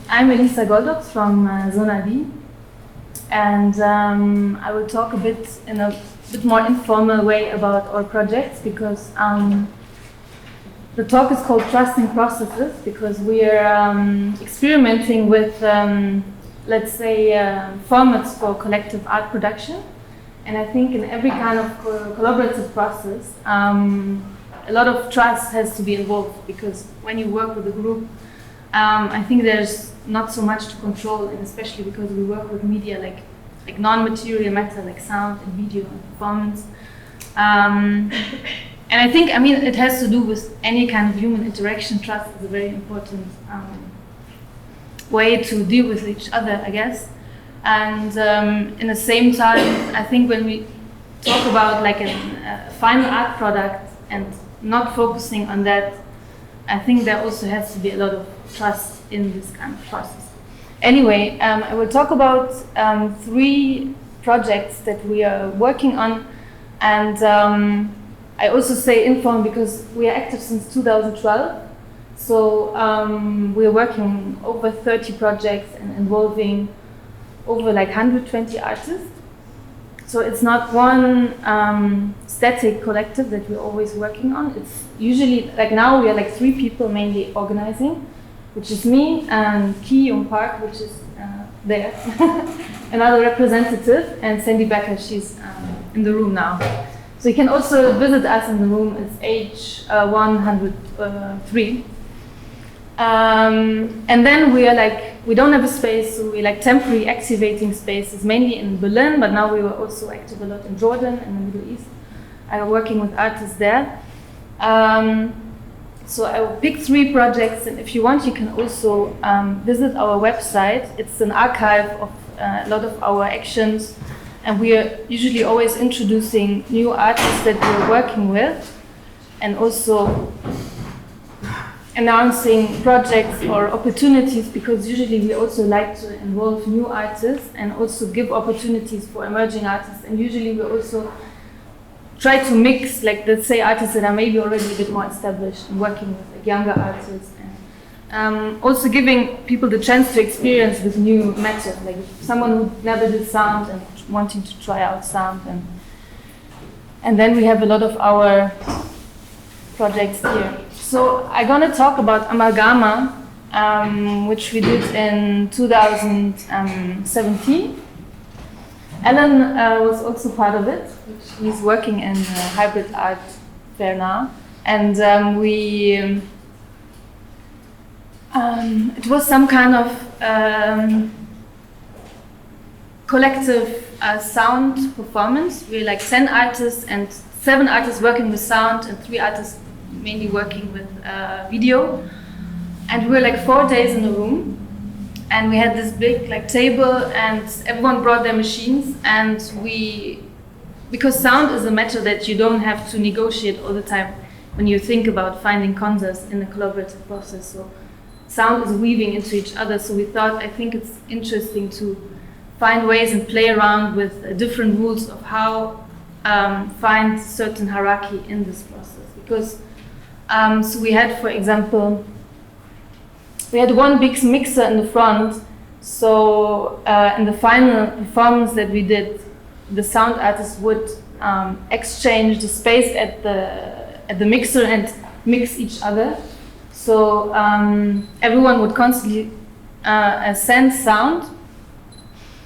I'm Eliza Goldox from Zona D, and I will talk a bit in a bit more informal way about our projects, because the talk is called Trusting Processes, because we are experimenting with, let's say, formats for collective art production. And I think in every kind of collaborative process, a lot of trust has to be involved, because when you work with a group, I think there's not so much to control, and especially because we work with media like non-material matter, like sound and video and performance. And I think, it has to do with any kind of human interaction. Trust is a very important way to deal with each other, I guess. And in the same time, I think when we talk about like a final art product and not focusing on that, I think there also has to be a lot of trust in this kind of process. Anyway, I will talk about 3 projects that we are working on, and I also say informal because we are active since 2012. So we are working on over 30 projects and involving over like 120 artists. So it's not one static collective that we're always working on. It's usually, like now we are like 3 people mainly organizing, which is me and Ki Young Park, which is there, another representative, and Sandy Becker, she's in the room now. So you can also visit us in the room, it's H103. And then we are we don't have a space, so we temporary activating spaces, mainly in Berlin, but now we were also active a lot in Jordan and the Middle East. I'm working with artists there. So I will pick 3 projects, and if you want, you can also visit our website. It's an archive of a lot of our actions, and we are usually always introducing new artists that we're working with, and also announcing projects or opportunities, because usually we also like to involve new artists and also give opportunities for emerging artists. And usually we also try to mix, let's say, artists that are maybe already a bit more established and working with younger artists, and also giving people the chance to experience this new method, like someone who never did sound and wanting to try out sound. And then we have a lot of our projects here. So I'm going to talk about Amalgama, which we did in 2017. Alan was also part of it. He's working in hybrid art fair now. And it was some kind of collective sound performance. We're like 10 artists and 7 artists working with sound and 3 artists mainly working with video. And we were like 4 days in the room. And we had this big table, and everyone brought their machines, and because sound is a matter that you don't have to negotiate all the time when you think about finding consensus in a collaborative process. So sound is weaving into each other. So we thought, I think it's interesting to find ways and play around with different rules of how find certain hierarchy in this process. Because so we had, for example, we had one big mixer in the front, so in the final performance that we did, the sound artist would exchange the space at the mixer and mix each other. So everyone would constantly send sound.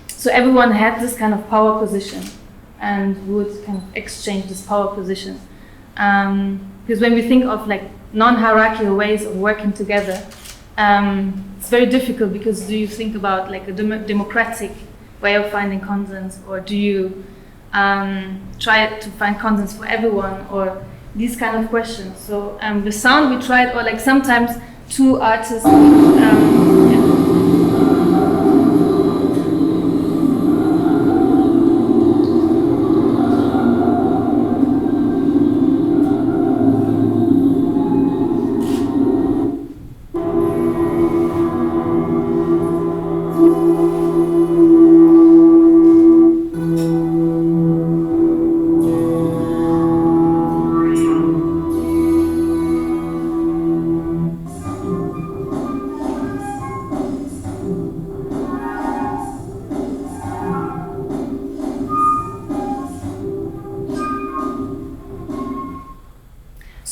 So everyone had this kind of power position and would kind of exchange this power position. Because when we think of non-hierarchical ways of working together, it's very difficult, because do you think about a democratic way of finding consensus, or do you try to find consensus for everyone, or these kind of questions. So the sound we tried, or sometimes 2 artists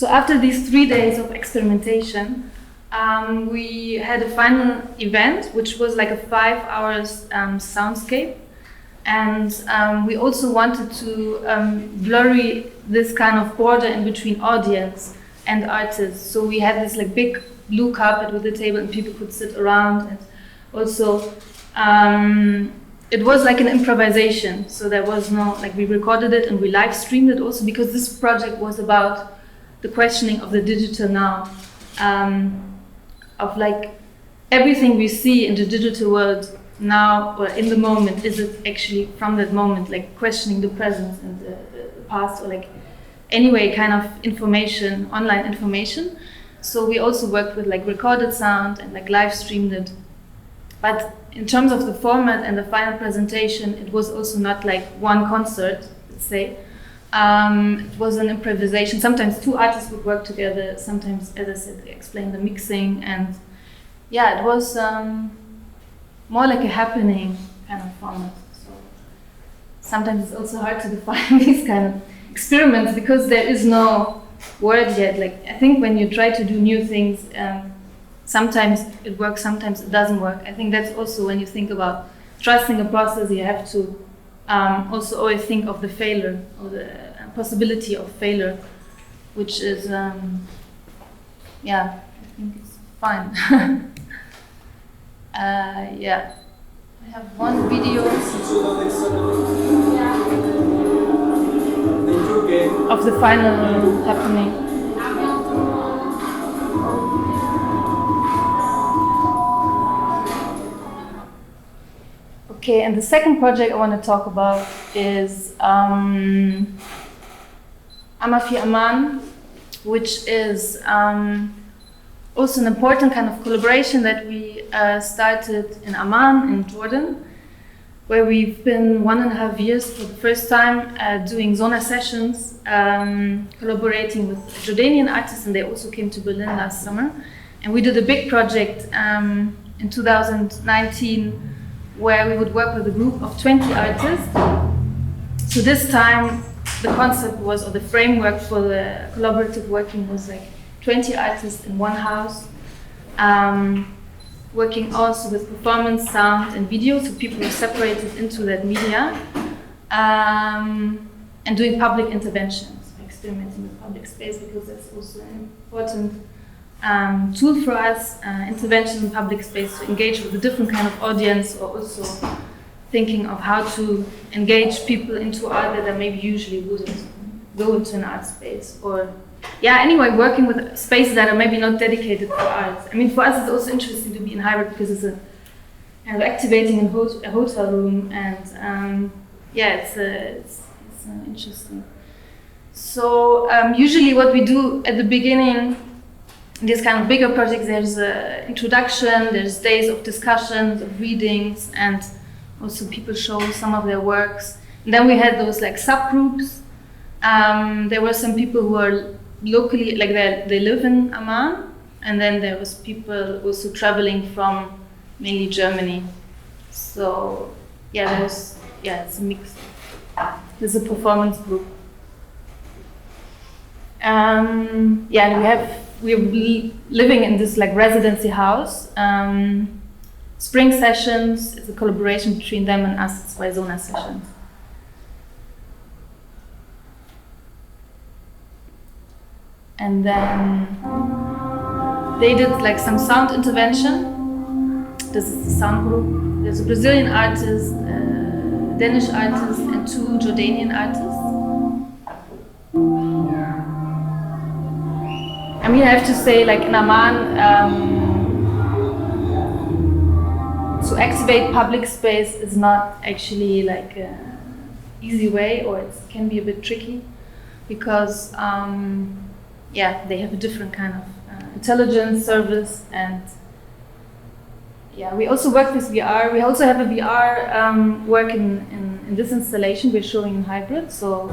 after these 3 days of experimentation, we had a final event, which was like a 5 hours soundscape. And we also wanted to blurry this kind of border in between audience and artists. So we had this like big blue carpet with a table and people could sit around. And also, it was like an improvisation. So there was no, like we recorded it and we live streamed it also because this project was about the questioning of the digital now. Of like everything we see in the digital world now or in the moment, is it actually from that moment, like questioning the present and the past, or like anyway kind of information, online information. So we also worked with like recorded sound and like live streamed it. But in terms of the format and the final presentation, it was also not like one concert, let's say. It was an improvisation. Sometimes 2 artists would work together, sometimes, as I said, they explain the mixing, and yeah, it was more like a happening kind of format. So sometimes it's also hard to define these kind of experiments because there is no word yet. Like I think when you try to do new things, sometimes it works, sometimes it doesn't work. I think that's also when you think about trusting a process, you have to also always think of the failure or the possibility of failure, which is, yeah, I think it's fine. Yeah, I have one video of the final happening. Okay, and the second project I want to talk about is Amafi Aman, which is also an important kind of collaboration that we started in Amman in Jordan, where we've been 1.5 years for the first time doing Zona sessions, collaborating with Jordanian artists, and they also came to Berlin last summer. And we did a big project in 2019 where we would work with a group of 20 artists. So this time the concept was, or the framework for the collaborative working was like 20 artists in one house, working also with performance, sound and video, so people were separated into that media, and doing public interventions, experimenting with public space, because that's also an important tool for us, intervention in public space to engage with a different kind of audience, or also thinking of how to engage people into art that maybe usually wouldn't go into an art space, or yeah, anyway, working with spaces that are maybe not dedicated for art. I mean, for us it's also interesting to be in hybrid because it's a kind of activating a hotel room, and yeah, it's interesting. So usually what we do at the beginning, in these kind of bigger projects, there's an introduction, there's days of discussions, of readings, and also people show some of their works. And then we had those like subgroups. There were some people who are locally, like they live in Amman, and then there was people also traveling from mainly Germany. So yeah, it's a mix. There's a performance group. Yeah, we're living in this like residency house. Spring sessions is a collaboration between them and us. It's why Zona sessions. And then they did like some sound intervention. This is the sound group. There's a Brazilian artist, a Danish artist, and 2 Jordanian artists. I mean, I have to say, like in Amman, to activate public space is not actually like an easy way, or it can be a bit tricky, because yeah, they have a different kind of intelligence service, and yeah, we also work with VR. We also have a VR work in this installation we're showing in hybrid. So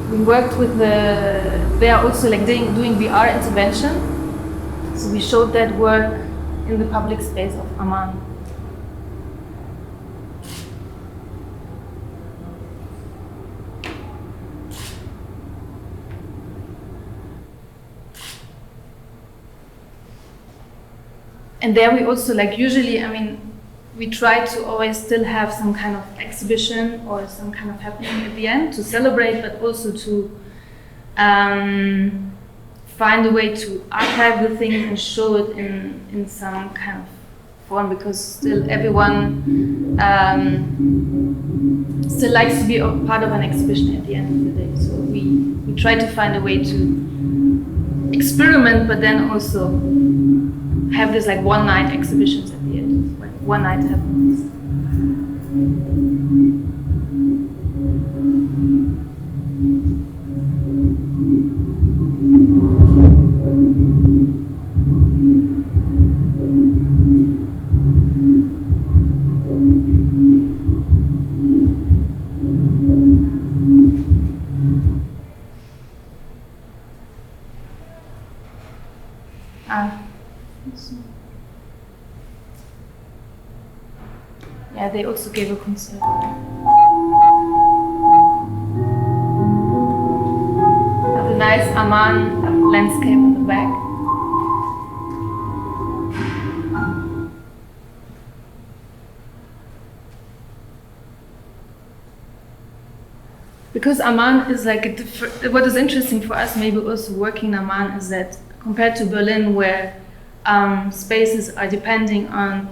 we worked with they are also like doing VR intervention. So we showed that work in the public space of Amman. and there we also like usually, I mean, we try to always still have some kind of exhibition or some kind of happening at the end to celebrate, but also to find a way to archive the thing and show it in some kind of form, because still everyone still likes to be a part of an exhibition at the end of the day. So we try to find a way to experiment, but then also have this like one night exhibitions at the end, like one night happens. Yeah, they also gave a concert. Have a nice Amman landscape in the back. Because Amman is like a different, what is interesting for us maybe also working in Amman is that compared to Berlin, where spaces are depending on,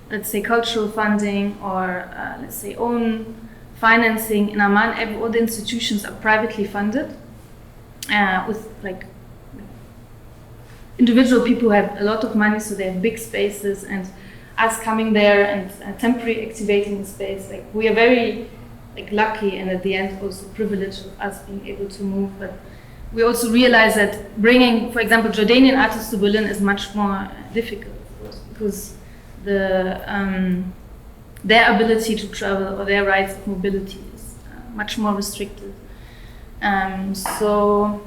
let's say, cultural funding or let's say own financing, in Amman all the institutions are privately funded with like individual people who have a lot of money, so they have big spaces, and us coming there and temporarily activating the space, like we are very like lucky, and at the end also privileged of us being able to move. But we also realize that bringing, for example, Jordanian artists to Berlin is much more difficult, because their ability to travel or their rights of mobility is much more restricted. So,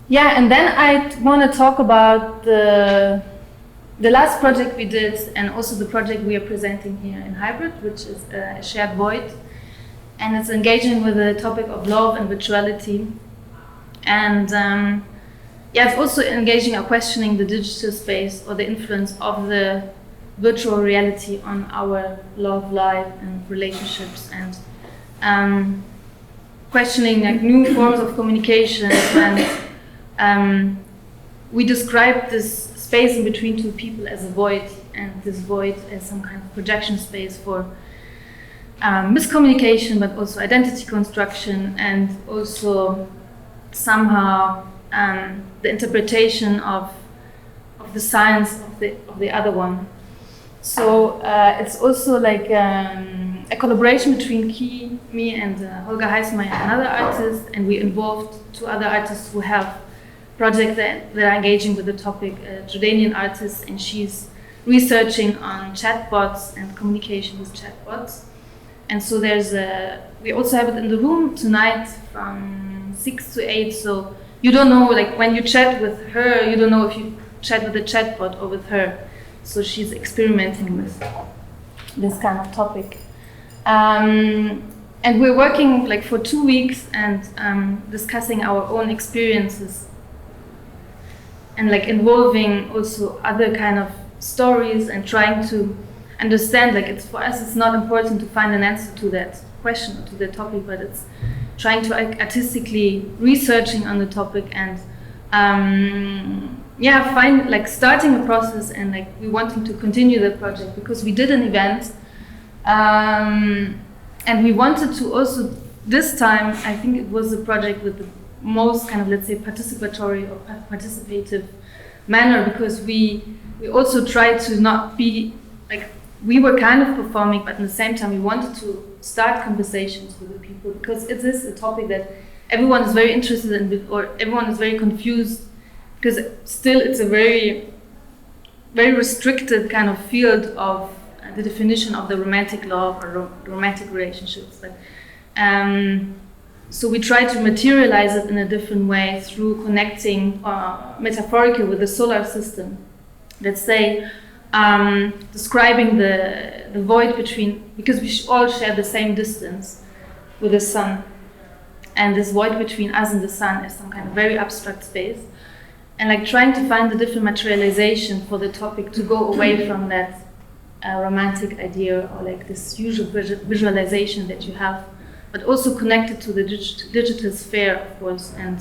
yeah, and then I want to talk about the last project we did, and also the project we are presenting here in Hybrid, which is a shared void, and it's engaging with the topic of love and virtuality. And yeah, it's also engaging or questioning the digital space or the influence of the virtual reality on our love life and relationships, and questioning like new forms of communication. And we described this space in between two people as a void, and this void as some kind of projection space for miscommunication, but also identity construction, and also somehow the interpretation of the science of the other one. So it's also like a collaboration between me and Holger Heismeyer, another artist, and we involved two other artists who have projects that are engaging with the topic, Jordanian artist, and she's researching on chatbots and communication with chatbots. And so we also have it in the room tonight from 6 to 8, so you don't know, like when you chat with her, you don't know if you chat with a chatbot or with her. So she's experimenting with this kind of topic. And we're working like for 2 weeks and discussing our own experiences, and like involving also other kind of stories, and trying to understand, like for us it's not important to find an answer to that question or to the topic, but it's trying to artistically researching on the topic, and yeah, find like starting a process, and like we wanting to continue the project because we did an event, and we wanted to also this time, I think it was a project with the most kind of, let's say, participatory or participative manner, because we also tried to not be like, we were kind of performing, but at the same time we wanted to start conversations with the people, because it is a topic that everyone is very interested in, or everyone is very confused, because still it's a very, very restricted kind of field of the definition of the romantic love or romantic relationships. But, so we try to materialize it in a different way through connecting metaphorically with the solar system. Let's say, describing the void between, because we all share the same distance with the sun, and this void between us and the sun is some kind of very abstract space. and like trying to find a different materialization for the topic to go away from that romantic idea or like this usual visualization that you have, but also connected to the digital sphere, of course. And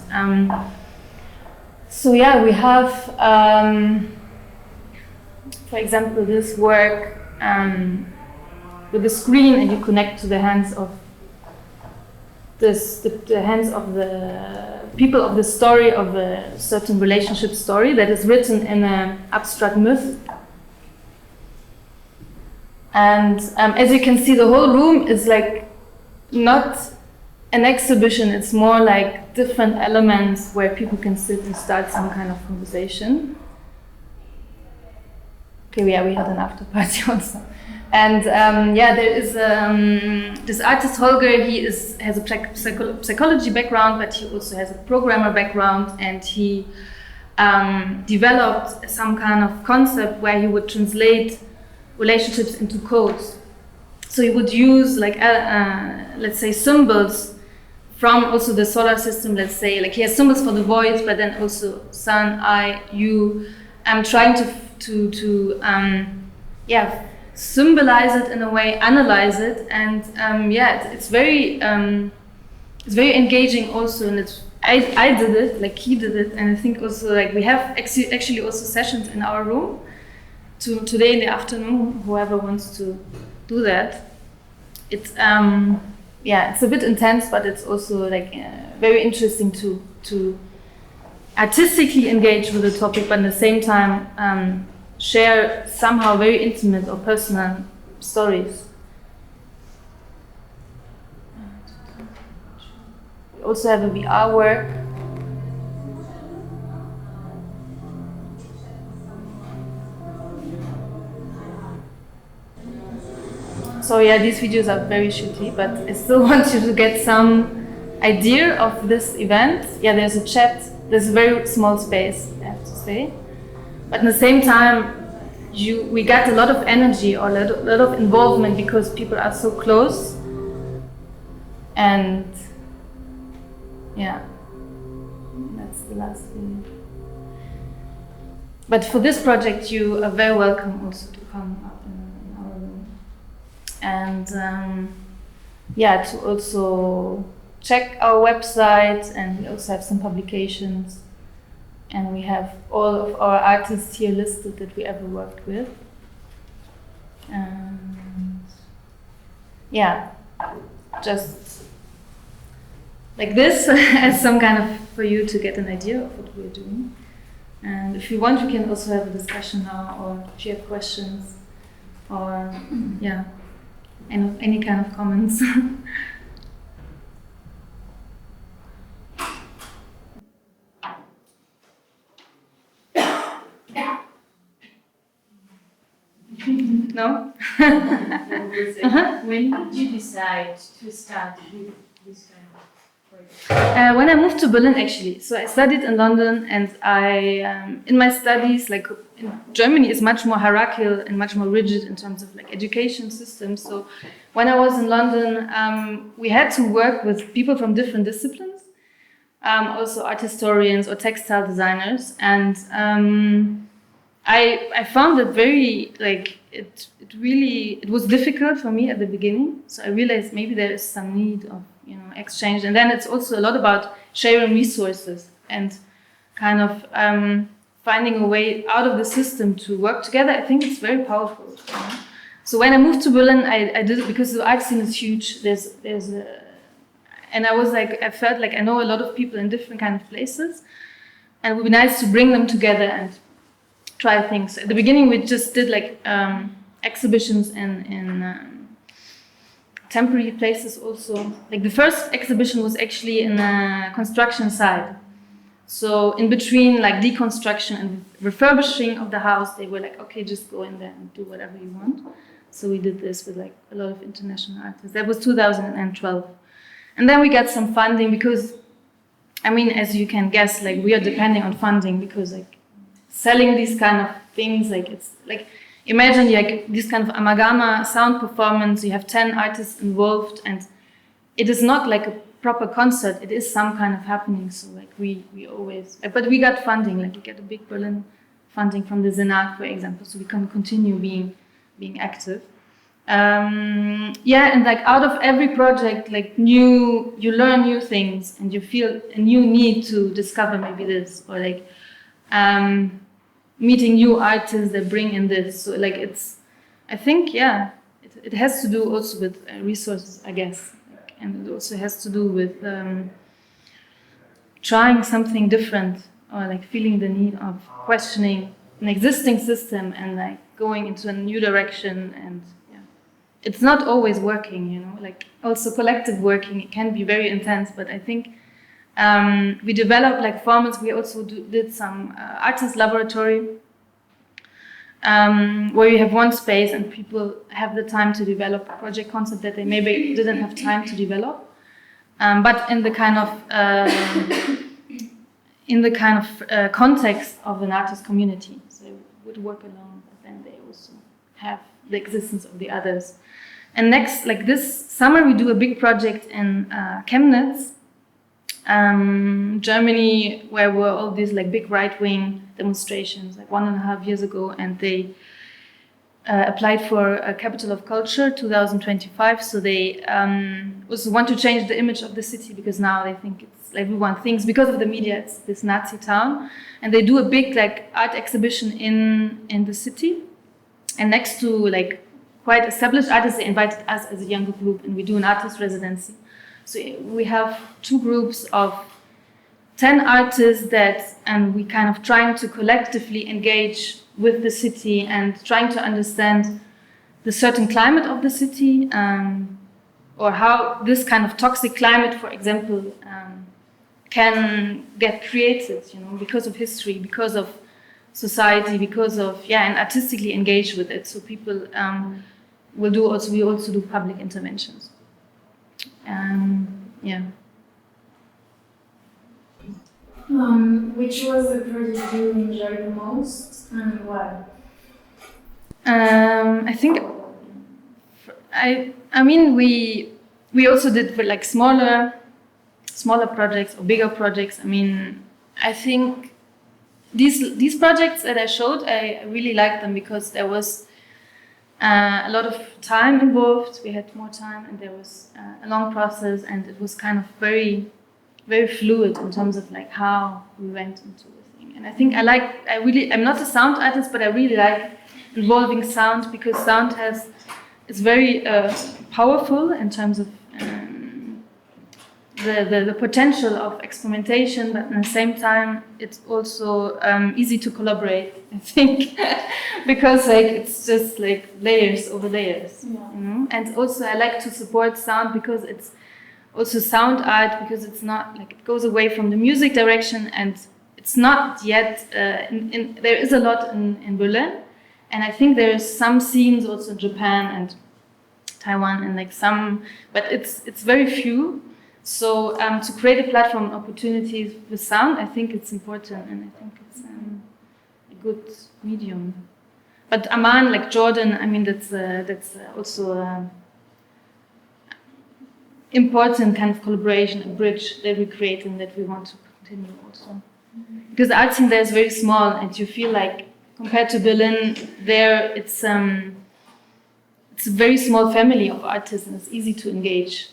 so yeah, we have, for example, this work with the screen, and you connect to the hands of the hands of the people of the story of a certain relationship story that is written in an abstract myth. And as you can see, the whole room is like not an exhibition, it's more like different elements where people can sit and start some kind of conversation. Okay, yeah, we had an after party also. And yeah, there is this artist Holger. He has a psychology background, but he also has a programmer background, and he developed some kind of concept where he would translate relationships into codes. So he would use like let's say symbols from also the solar system. Let's say like he has symbols for the voids, but then also sun, I, you. I'm trying to yeah, symbolize it in a way, analyze it, and yeah, it's very engaging also, and it's I did it, like he did it, and I think also like we have actually also sessions in our room today in the afternoon. Whoever wants to do that, it's yeah, it's a bit intense, but it's also like very interesting to artistically engage with the topic, but at the same time share somehow very intimate or personal stories. We also have a VR work. So yeah, these videos are very shitty, but I still want you to get some idea of this event. Yeah, there's a chat, there's a very small space, I have to say. But at the same time, we got a lot of energy or a lot of involvement because people are so close. And yeah, that's the last thing. But for this project, you are very welcome also to come up in our room. And yeah, to also check our website, and we also have some publications. And we have all of our artists here listed that we ever worked with. And yeah, just like this as some kind of, for you to get an idea of what we're doing. And if you want, we can also have a discussion now, or if you have questions, or yeah, any kind of comments. No? When did you decide to start with this kind of project? When I moved to Berlin, actually. So I studied in London, and I, in my studies, like in Germany is much more hierarchical and much more rigid in terms of like education systems. So when I was in London, we had to work with people from different disciplines, also art historians or textile designers, and I found it very like it was difficult for me at the beginning. So I realized maybe there is some need of exchange, and then it's also a lot about sharing resources and kind of finding a way out of the system to work together. I think it's very powerful. So when I moved to Berlin, I did it because the art scene is huge. And I was like, I felt like I know a lot of people in different kind of places, and it would be nice to bring them together and try things. At the beginning, we just did like exhibitions in temporary places also. Like the first exhibition was actually in a construction site. So in between like deconstruction and refurbishing of the house, they were like, okay, just go in there and do whatever you want. So we did this with like a lot of international artists. That was 2012. And then we got some funding because, I mean, as you can guess, like we are depending on funding because like selling these kind of things, like it's like, imagine like this kind of amalgama sound performance, you have 10 artists involved, and it is not like a proper concert, it is some kind of happening. So like we always, but we got funding, like we get a big Berlin funding from the Senat, for example, so we can continue being active. Yeah, and like out of every project, like you learn new things and you feel a new need to discover maybe this, or like meeting new artists that bring in this. So like I think, yeah, it has to do also with resources, I guess. And it also has to do with trying something different, or like feeling the need of questioning an existing system and like going into a new direction. And yeah, it's not always working, you know, like also collective working, it can be very intense, but I think we developed like formats. We also did some artist laboratory where you have one space and people have the time to develop a project concept that they maybe didn't have time to develop, but in the kind of context of an artist community. So they would work alone, but then they also have the existence of the others. And next, like this summer, we do a big project in Chemnitz, Germany, where were all these like big right-wing demonstrations like 1.5 years ago, and they applied for a capital of culture 2025. So they also want to change the image of the city, because now they think it's like everyone thinks, because of the media, it's this Nazi town, and they do a big like art exhibition in the city. And next to like quite established artists, they invited us as a younger group, and we do an artist residency. So we have 2 groups of 10 artists and we kind of trying to collectively engage with the city and trying to understand the certain climate of the city, or how this kind of toxic climate, for example, can get created, you know, because of history, because of society, because of, and artistically engage with it. So people we also do public interventions. Which was the project you enjoyed the most and why? I think I mean we also did for like smaller projects or bigger projects. I mean, I think these projects that I showed, I really liked them because there was a lot of time involved. We had more time, and there was a long process, and it was kind of very, very fluid in terms of like how we went into the thing. And I think I'm not a sound artist, but I really like involving sound, because sound is very powerful in terms of the potential of experimentation, but at the same time it's also easy to collaborate, I think, because like it's just like layers over layers, you know? And also I like to support sound because it's also sound art, because it's not like it goes away from the music direction, and it's not yet there is a lot in Berlin, and I think there's some scenes also in Japan and Taiwan, and like some, but it's very few. So to create a platform, opportunities with sound, I think it's important, and I think it's a good medium. But Amman, like Jordan, I mean, that's also important kind of collaboration, a bridge that we create and that we want to continue also. Because the art scene there is very small, and you feel like compared to Berlin, there it's a very small family of artists, and it's easy to engage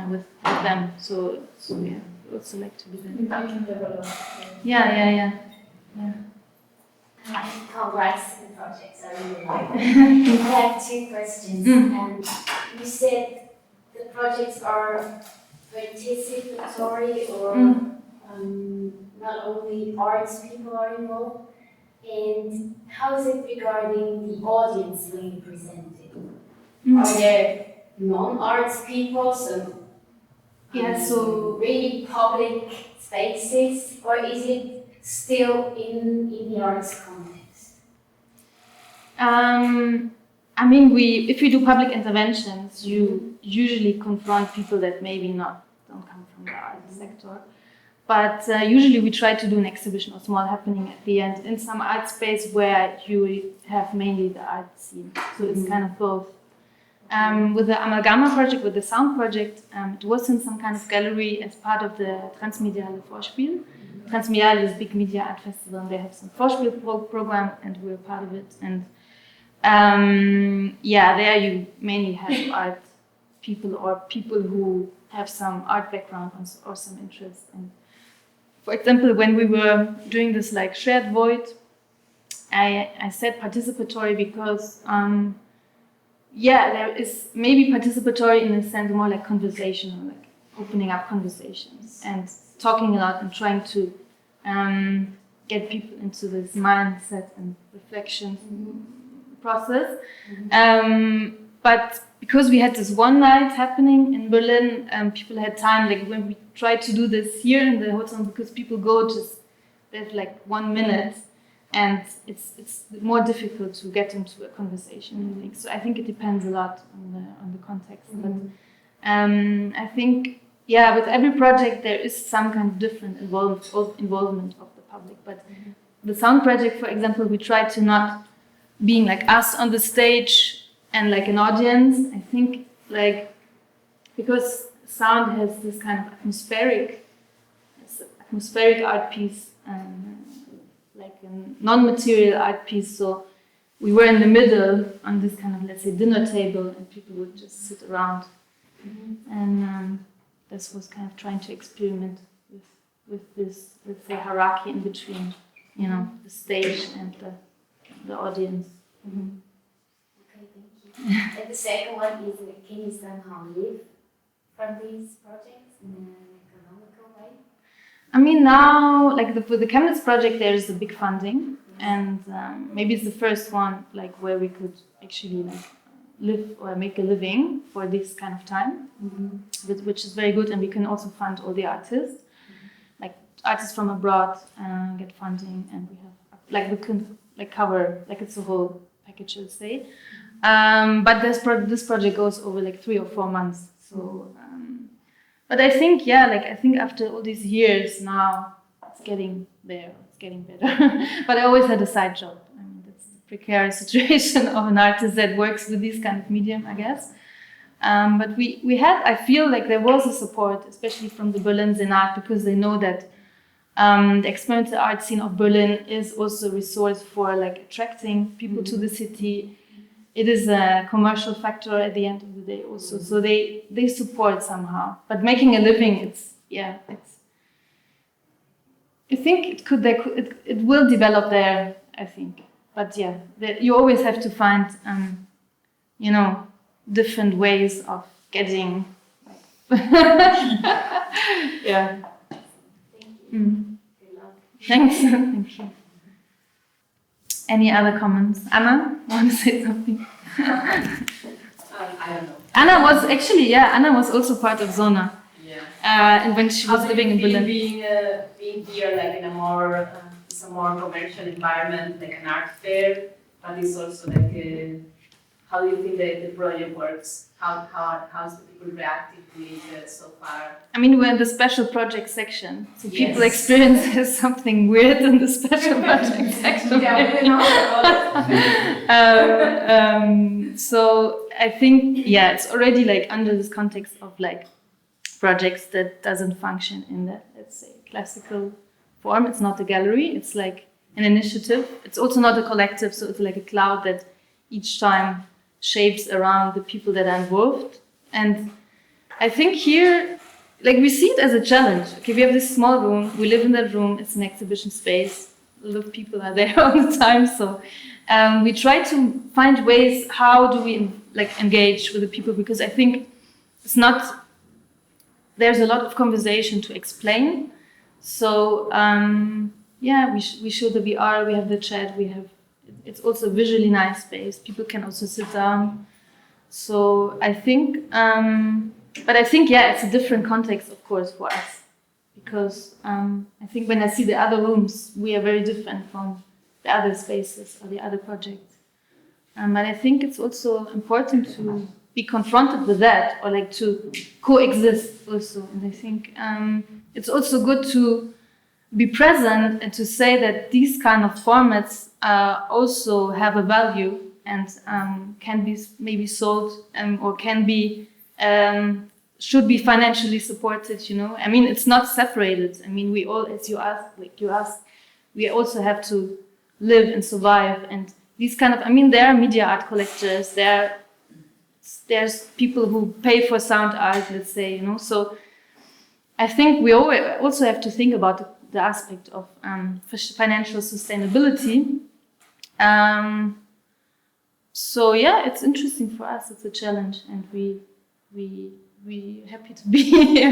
with them. So yeah, we also like to be there. Yeah. Congrats on the projects, I really like them. I have 2 questions. And you said the projects are participatory, or not only arts people are involved. And how is it regarding the audience when you present it? Are there non-arts people, so really public spaces, or is it still in the arts context? I mean, if we do public interventions, you usually confront people that maybe don't come from the art sector. But usually we try to do an exhibition or small happening at the end in some art space where you have mainly the art scene. So it's kind of both. With the Amalgama project, with the sound project, it was in some kind of gallery as part of the Transmediale Vorspiel. Transmediale is a big media art festival, and they have some Vorspiel program, and we're part of it. And there you mainly have art people or people who have some art background or some interest. And for example, when we were doing this like shared void, I said participatory because there is maybe participatory in a sense more like conversational, like opening up conversations and talking a lot and trying to get people into this mindset and reflection process. But because we had this one night happening in Berlin, people had time, like when we tried to do this here in the hotel, because people go there's like 1 minute, and it's more difficult to get into a conversation. So I think it depends a lot on the context. But I think with every project there is some kind of different involvement of the public. But the sound project, for example, we try to not being like us on the stage and like an audience. I think like because sound has this kind of atmospheric art piece, like a non-material art piece. So we were in the middle on this kind of, let's say, dinner table, and people would just sit around. And this was kind of trying to experiment with this, let's say, hierarchy in between, the stage and the audience. Okay, thank you. And the second one is, can you somehow live from these projects in an economical way? I mean, now, like with the Chemnitz project, there is a big funding, and maybe it's the first one, like where we could actually like live or make a living for this kind of time, which is very good, and we can also fund all the artists, like artists from abroad get funding, and we have like we can like cover like it's a whole package, let's say. But this project goes over like 3 or 4 months, so. But I think, I think after all these years now, it's getting there, it's getting better. But I always had a side job. I mean, that's the precarious situation of an artist that works with this kind of medium, I guess. But we had, I feel like there was a support, especially from the Berlin Senat, because they know that the experimental art scene of Berlin is also a resource for like attracting people to the city. It is a commercial factor at the end of the day also, so they support somehow. But making a living, I think it will develop there, I think. But you always have to find, different ways of getting. Yeah. Thank you. Good luck. Thanks. Thank you. Any other comments? Anna, want to say something? I don't know. Anna was also part of Zona. Yeah. And when she was living in Berlin. Being here, like in a more commercial environment, like an art fair, but it's also like how do you think the project works? How's the people reacting to it so far? I mean, we're in the special project section, so people experience something weird in the special project section. We know about So I think, it's already like under this context of like projects that doesn't function in the, let's say, classical form. It's not a gallery, it's like an initiative. It's also not a collective, so it's like a cloud that each time shapes around the people that are involved. And I think here, like we see it as a challenge. Okay, we have this small room, we live in that room, it's an exhibition space, a lot of people are there all the time, so we try to find ways, how do we engage with the people, because I think it's not, there's a lot of conversation to explain. So we show the VR, we have the chat, it's also a visually nice space. People can also sit down. So I think, it's a different context, of course, for us. Because I think when I see the other rooms, we are very different from the other spaces or the other projects. But I think it's also important to be confronted with that, or like to coexist also. And I think it's also good to be present and to say that these kind of formats also have a value and can be maybe sold or can be should be financially supported. You know, I mean, it's not separated. I mean, we all, as you asked, we also have to live and survive. And these kind of, I mean, there are media art collectors. There's people who pay for sound art, let's say. You know, so I think we also have to think about the aspect of financial sustainability. So yeah, it's interesting for us. It's a challenge, and we happy to be here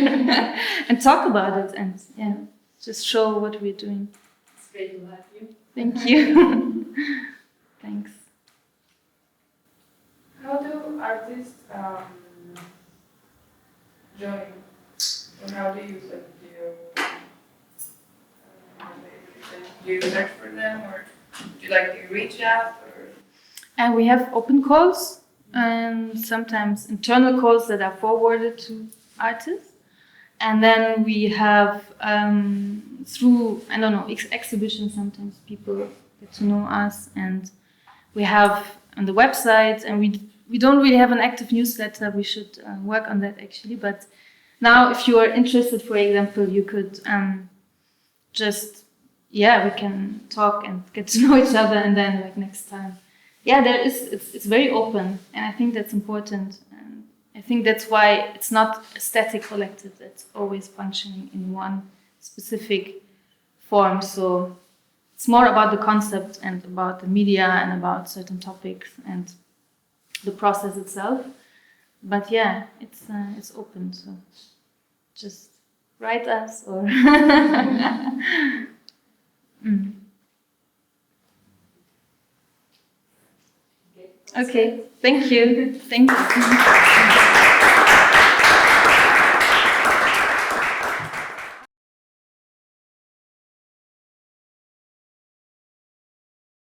and talk about it, and yeah, just show what we're doing. It's great to have you. Thank you. Thanks. How do artists join? And how do you do you search for them, or do you reach out, or? And we have open calls and sometimes internal calls that are forwarded to artists. And then we have through, I don't know, exhibitions, sometimes people get to know us, and we have on the website, and we don't really have an active newsletter. We should work on that actually. But now, if you are interested, for example, you could we can talk and get to know each other, and then next time. Yeah, it's very open, and I think that's important. And I think that's why it's not a static collective that's always functioning in one specific form. So it's more about the concept and about the media and about certain topics and the process itself. But yeah, it's open. So just write us or. Okay, thank you. Thank you.